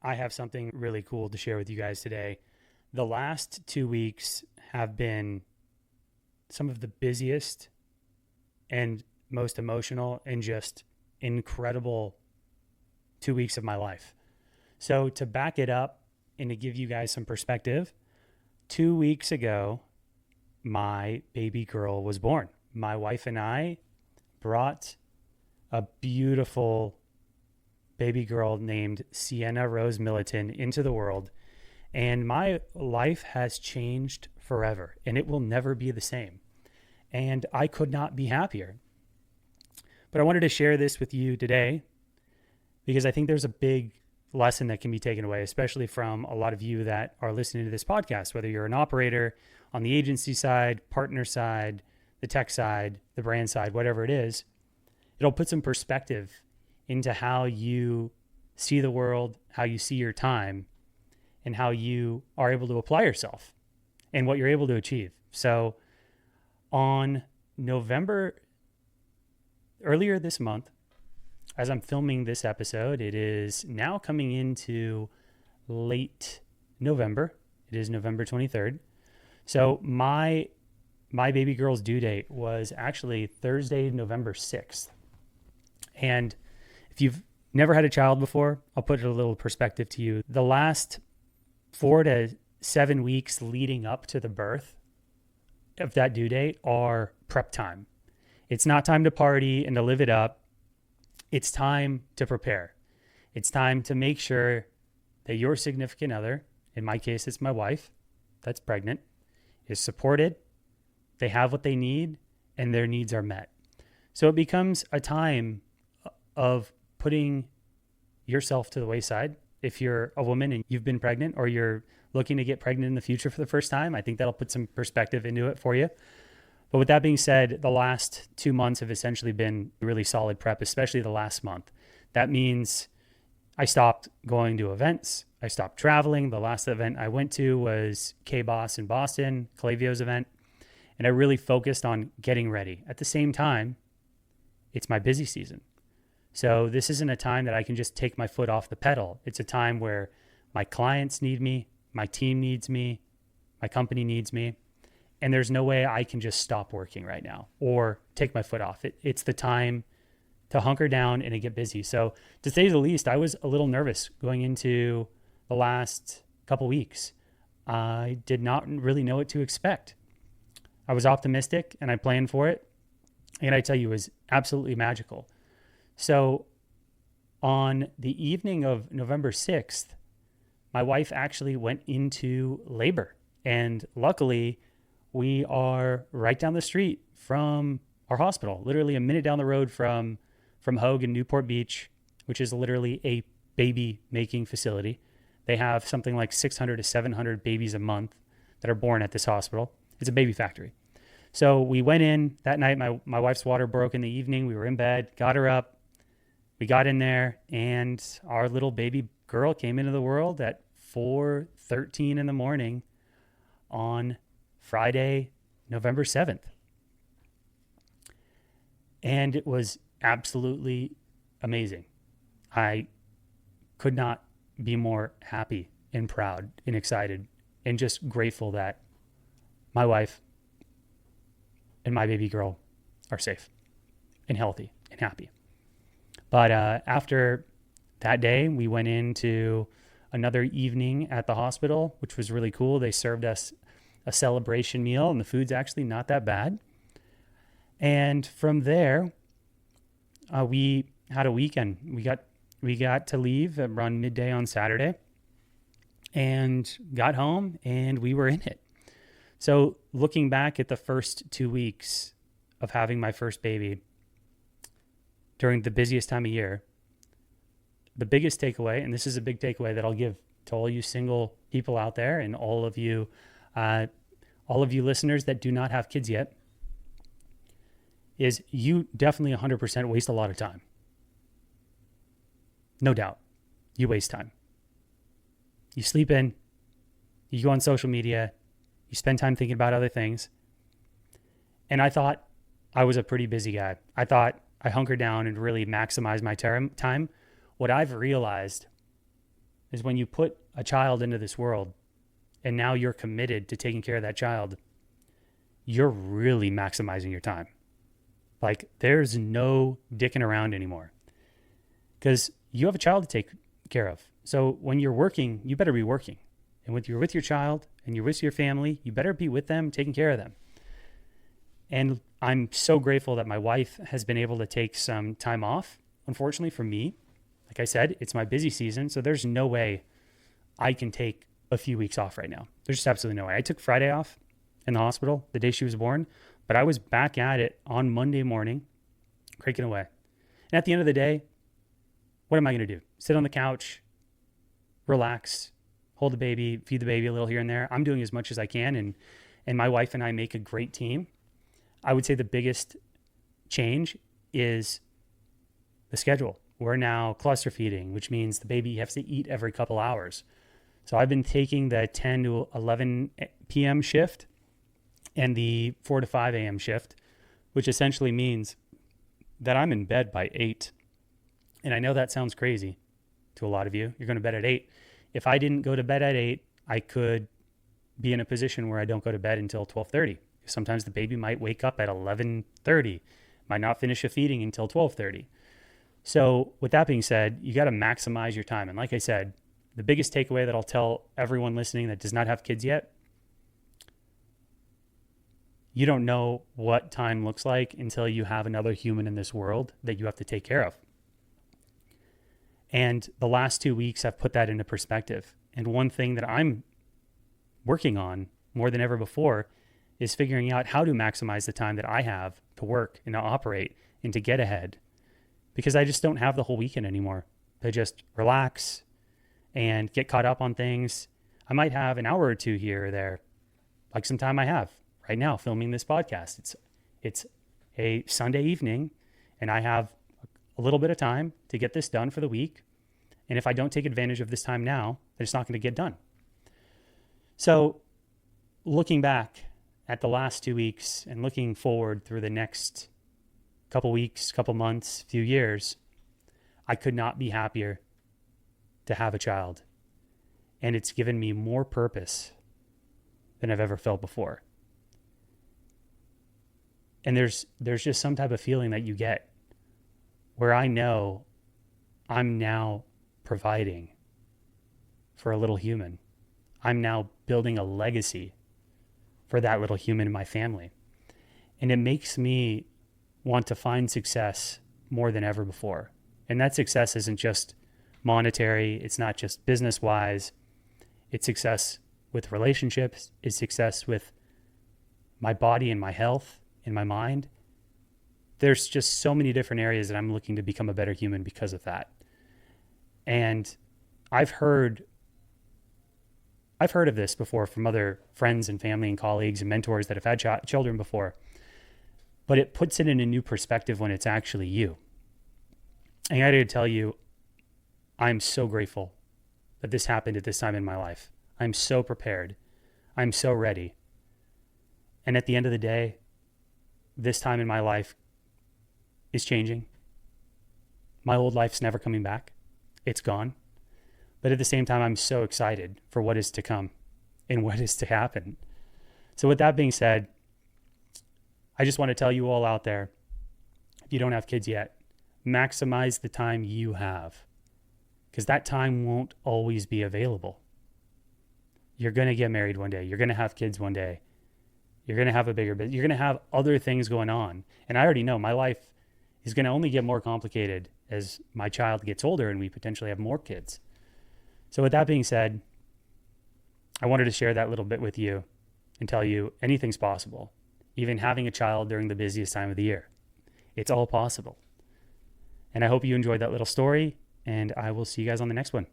I have something really cool to share with you guys today. The last 2 weeks have been some of the busiest and most emotional and just incredible 2 weeks of my life. So, to back it up and to give you guys some perspective, 2 weeks ago, my baby girl was born. My wife and I brought a beautiful baby girl named Sienna Rose into the world. And my life has changed forever, and it will never be the same. And I could not be happier. But I wanted to share this with you today because I think there's a big lesson that can be taken away, especially from a lot of you that are listening to this podcast, whether you're an operator on the agency side, partner side, the tech side, the brand side, whatever it is. It'll put some perspective into how you see the world, how you see your time, and how you are able to apply yourself and what you're able to achieve. So on earlier this month, as I'm filming this episode, it is now coming into late November. It is November 23rd. So my baby girl's due date was actually Thursday, November 6th. And if you've never had a child before, I'll put a little perspective to you. The last 4 to 7 weeks leading up to the birth of that due date are prep time. It's not time to party and to live it up. It's time to prepare. It's time to make sure that your significant other, in my case, it's my wife that's pregnant, is supported, they have what they need, and their needs are met. So it becomes a time of putting yourself to the wayside. If you're a woman and you've been pregnant or you're looking to get pregnant in the future for the first time, I think that'll put some perspective into it for you. But with that being said, the last 2 months have essentially been really solid prep, especially the last month. That means I stopped going to events. I stopped traveling. The last event I went to was K-Boss in Boston, Calavio's event. And I really focused on getting ready. At the same time, it's my busy season. So this isn't a time that I can just take my foot off the pedal. It's a time where my clients need me, my team needs me, my company needs me. And there's no way I can just stop working right now or take my foot off. It's the time to hunker down and to get busy. So to say the least, I was a little nervous going into the last couple weeks. I did not really know what to expect. I was optimistic and I planned for it. And I tell you, it was absolutely magical. So on the evening of November 6th, my wife actually went into labor. And luckily, we are right down the street from our hospital, literally a minute down the road from Hogue in Newport Beach, which is literally a baby making facility. They have something like 600 to 700 babies a month that are born at this hospital. It's a baby factory. So we went in that night. My wife's water broke in the evening. We were in bed, got her up. We got in there, and our little baby girl came into the world at 4:13 in the morning on Friday, November 7th. And it was absolutely amazing. I could not be more happy and proud and excited and just grateful that my wife and my baby girl are safe and healthy and happy. But after that day, we went into another evening at the hospital, which was really cool. They served us a celebration meal, and the food's actually not that bad. And from there, we had a weekend. We got to leave around midday on Saturday and got home, and we were in it. So looking back at the first 2 weeks of having my first baby during the busiest time of year, the biggest takeaway, and this is a big takeaway that I'll give to all you single people out there and all of you listeners that do not have kids yet, is you definitely 100% waste a lot of time. No doubt. You waste time. You sleep in, you go on social media, you spend time thinking about other things. And I thought I was a pretty busy guy. I thought I hunkered down and really maximized my time. What I've realized is when you put a child into this world and now you're committed to taking care of that child, you're really maximizing your time. Like, there's no dicking around anymore because you have a child to take care of. So when you're working, you better be working. And when you're with your child and you're with your family, you better be with them, taking care of them. And I'm so grateful that my wife has been able to take some time off. Unfortunately for me, like I said, it's my busy season. So there's no way I can take a few weeks off right now. There's just absolutely no way. I took Friday off in the hospital the day she was born, but I was back at it on Monday morning, cranking away. And at the end of the day, what am I going to do? Sit on the couch, relax, hold the baby, feed the baby a little here and there. I'm doing as much as I can. And my wife and I make a great team. I would say the biggest change is the schedule. We're now cluster feeding, which means the baby has to eat every couple hours. So I've been taking the 10 to 11 p.m. shift and the 4 to 5 a.m. shift, which essentially means that I'm in bed by 8. And I know that sounds crazy to a lot of you. You're going to bed at 8. If I didn't go to bed at 8, I could be in a position where I don't go to bed until 12:30. Sometimes the baby might wake up at 11:30, might not finish a feeding until 12:30. So with that being said, you got to maximize your time. And like I said, the biggest takeaway that I'll tell everyone listening that does not have kids yet, you don't know what time looks like until you have another human in this world that you have to take care of. And the last 2 weeks, I've put that into perspective. And one thing that I'm working on more than ever before is figuring out how to maximize the time that I have to work and to operate and to get ahead, because I just don't have the whole weekend anymore to just relax and get caught up on things. I might have an hour or two here or there, like some time I have right now filming this podcast. It's a Sunday evening and I have a little bit of time to get this done for the week. And if I don't take advantage of this time now, it's not going to get done. So looking back at the last 2 weeks and looking forward through the next couple weeks, couple months, few years, I could not be happier to have a child. And it's given me more purpose than I've ever felt before. And there's just some type of feeling that you get where I know I'm now providing for a little human. I'm now building a legacy for that little human in my family. And it makes me want to find success more than ever before. And that success isn't just monetary. It's not just business wise. It's success with relationships. It's success with my body and my health and my mind. There's just so many different areas that I'm looking to become a better human because of that. And I've heard of this before from other friends and family and colleagues and mentors that have had children before, but it puts it in a new perspective when it's actually you. And I got to tell you, I'm so grateful that this happened at this time in my life. I'm so prepared. I'm so ready. And at the end of the day, this time in my life is changing. My old life's never coming back. It's gone. But at the same time, I'm so excited for what is to come and what is to happen. So with that being said, I just want to tell you all out there, if you don't have kids yet, maximize the time you have, because that time won't always be available. You're going to get married one day. You're going to have kids one day. You're going to have a bigger business. You're going to have other things going on. And I already know my life is going to only get more complicated as my child gets older and we potentially have more kids. So with that being said, I wanted to share that little bit with you and tell you anything's possible. Even having a child during the busiest time of the year. It's all possible. And I hope you enjoyed that little story, and I will see you guys on the next one.